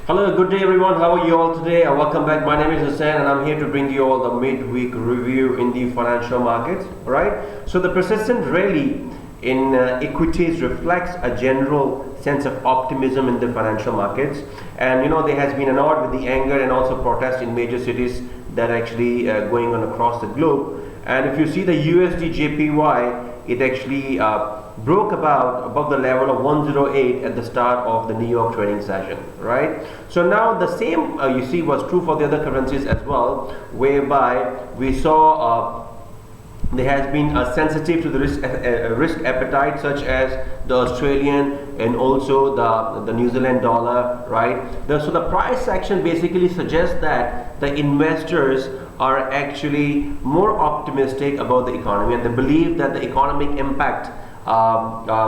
Hello, good day everyone. How are you all today? Welcome back. My name is Hussain and I'm here to bring you all the midweek review in the financial markets. Right? So the persistent rally in equities reflects a general sense of optimism in the financial markets. And there has been an odd with the anger and also protest in major cities that are actually going on across the globe. And if you see the USD JPY, it actually broke above the level of 108 at the start of the New York trading session, right? So now the same you see was true for the other currencies as well, whereby we saw there has been a sensitive to the risk appetite, such as the Australian and also the New Zealand dollar, right? So the price action basically suggests that the investors are actually more optimistic about the economy, and they believe that the economic impact,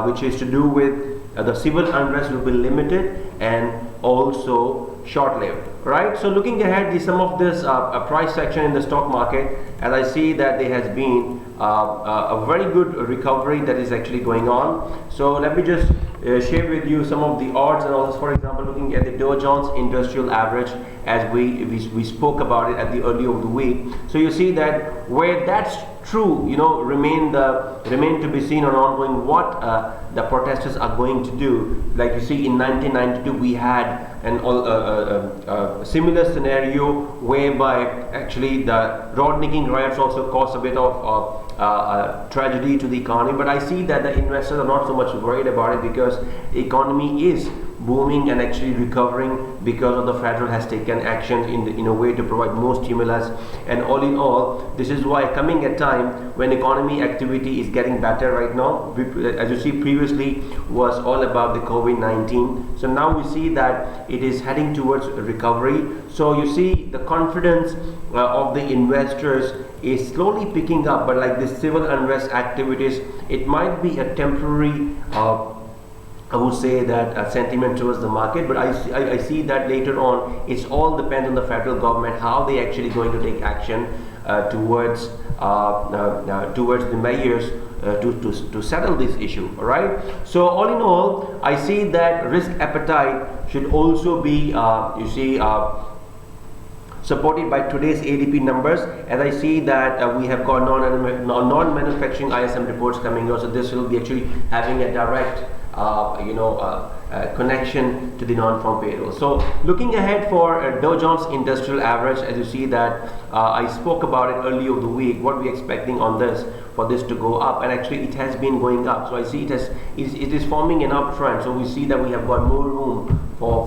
which is to do with the civil unrest, will be limited and also short-lived, right? So looking ahead, some of this price action in the stock market, as I see that there has been a very good recovery that is actually going on. So let me just share with you some of the odds and odds. For example, looking at the Dow Jones Industrial Average, as we spoke about it at the early of the week. So you see that where that's true, remain to be seen on ongoing what the protesters are going to do. Like you see, in 1992 we had a similar scenario whereby actually the Rodney riots also caused a bit of tragedy to the economy. But I see that the investors are not so much worried about it, because the economy is booming and actually recovering because of the federal has taken actions in a way to provide more stimulus. And all in all, this is why coming a time when economy activity is getting better right now. As you see, previously was all about the COVID-19. So now we see that it is heading towards recovery. So you see the confidence of the investors is slowly picking up, but like the civil unrest activities, it might be a temporary I would say that sentiment towards the market, but I see that later on it's all depends on the federal government, how they actually going to take action towards the measures to settle this issue. All right. So all in all, I see that risk appetite should also be supported by today's ADP numbers, and I see that we have got non-manufacturing ISM reports coming out, so this will be actually having a direct connection to the non-farm payroll. So looking ahead for Dow Jones Industrial Average, as you see that I spoke about it earlier of the week, what we're expecting on this, for this to go up, and actually it has been going up. So I see it is forming an uptrend. So we see that we have got more room for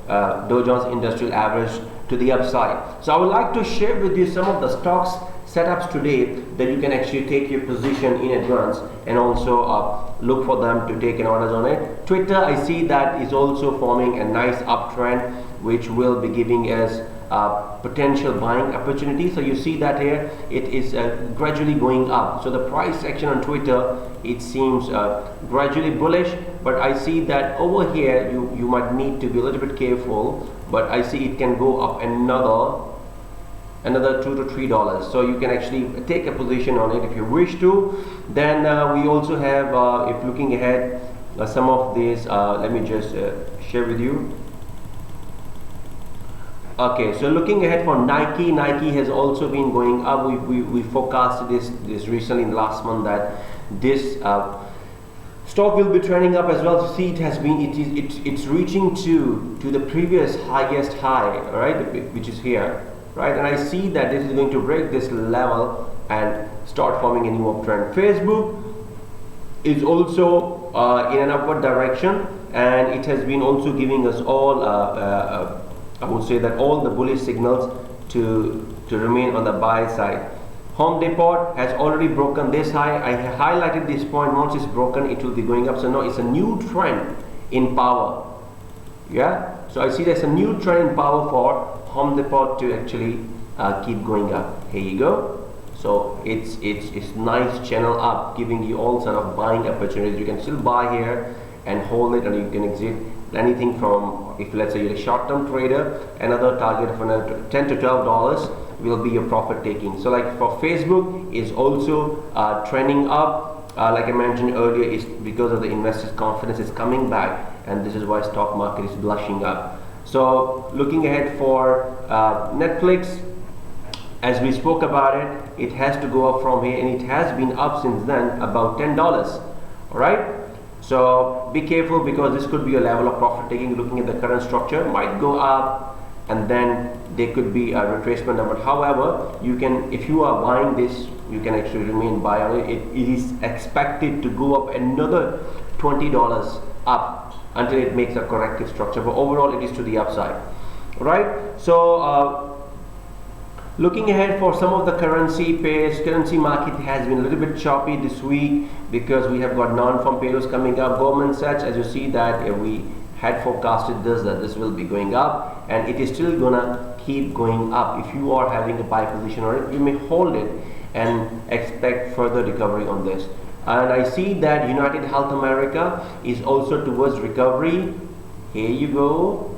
Dow Jones Industrial Average to the upside. So I would like to share with you some of the stocks setups today that you can actually take your position in advance and also look for them to take an orders on it. Twitter, I see that is also forming a nice uptrend, which will be giving us potential buying opportunity. So you see that here it is gradually going up. So the price action on Twitter, it seems gradually bullish, but I see that over here you might need to be a little bit careful, but I see it can go up another $2 to $3. So you can actually take a position on it if you wish to. Then we also have, if looking ahead, some of these, let me just share with you. Okay, so looking ahead for Nike has also been going up. We forecasted this recently in the last month that this stock will be trending up as well. So see, it's reaching to the previous highest high, right, which is here. Right, and I see that this is going to break this level and start forming a new uptrend. Facebook is also in an upward direction, and it has been also giving us all, I would say that all the bullish signals to remain on the buy side. Home Depot has already broken this high. I highlighted this point. Once it's broken, it will be going up. So now it's a new trend in power. Yeah. So I see there's a new trend in power for Home Depot to actually keep going up. Here you go. So it's nice channel up, giving you all sort of buying opportunities. You can still buy here and hold it, and you can exit anything from, if let's say you're a short-term trader, another target of $10 to $12 will be your profit taking. So like for Facebook is also trending up. like I mentioned earlier, it's because of the investors' confidence is coming back, and this is why stock market is blushing up. So looking ahead for Netflix, as we spoke about it, it has to go up from here, and it has been up since then about $10. All right. So be careful, because this could be a level of profit taking. Looking at the current structure, might go up, and then there could be a retracement of it. However, you can, if you are buying this, you can actually remain buy on it. It is expected to go up another $20 up until it makes a corrective structure, but overall it is to the upside. Right. So looking ahead for some of the currency pairs, currency market has been a little bit choppy this week because we have got non-farm payrolls coming up. Goldman Sachs, as you see that we had forecasted this, that this will be going up, and it is still gonna keep going up. If you are having a buy position on it, you may hold it and expect further recovery on this. And I see that United Health America is also towards recovery. Here you go,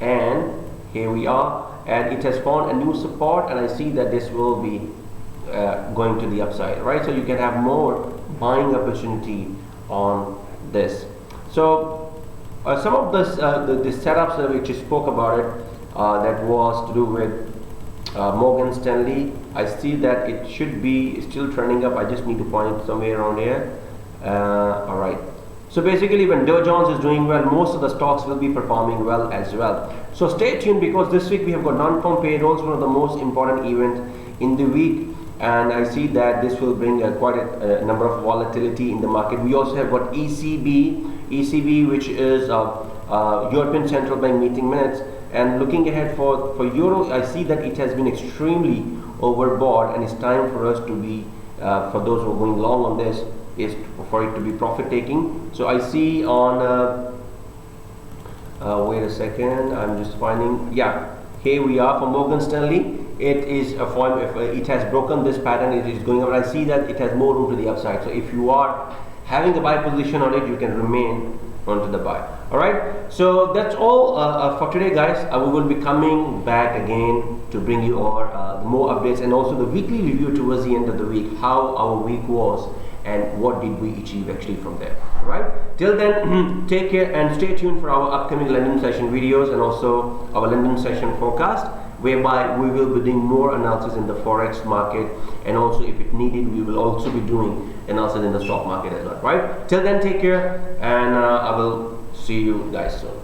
and here we are. And it has found a new support, and I see that this will be going to the upside, right? So you can have more buying opportunity on this. So some of this the setups which I spoke about it, that was to do with Morgan Stanley. I see that it should be still trending up. I just need to point somewhere around here. All right. So basically, when Dow Jones is doing well, most of the stocks will be performing well as well. So stay tuned, because this week we have got non-farm payrolls, one of the most important events in the week, and I see that this will bring quite a number of volatility in the market. We also have got ECB, which is European Central Bank meeting minutes. And looking ahead for Euro, I see that it has been extremely overbought, and it's time for us to be, for those who are going long on this, is for it to be profit taking. So I see on wait a second, I'm just finding, yeah, here we are for Morgan Stanley. It is a form, if it has broken this pattern, it is going up. I see that it has more room to the upside. So if you are having a buy position on it, you can remain onto the buy. All right, so that's all for today, guys. We will be coming back again to bring you all more updates, and also the weekly review towards the end of the week, how our week was and what did we achieve actually from there. All right, till then, take care and stay tuned for our upcoming London session videos, and also our London session forecast, whereby we will be doing more analysis in the forex market, and also if it needed, we will also be doing analysis in the stock market as well. Right, till then, take care, and I will see you guys soon.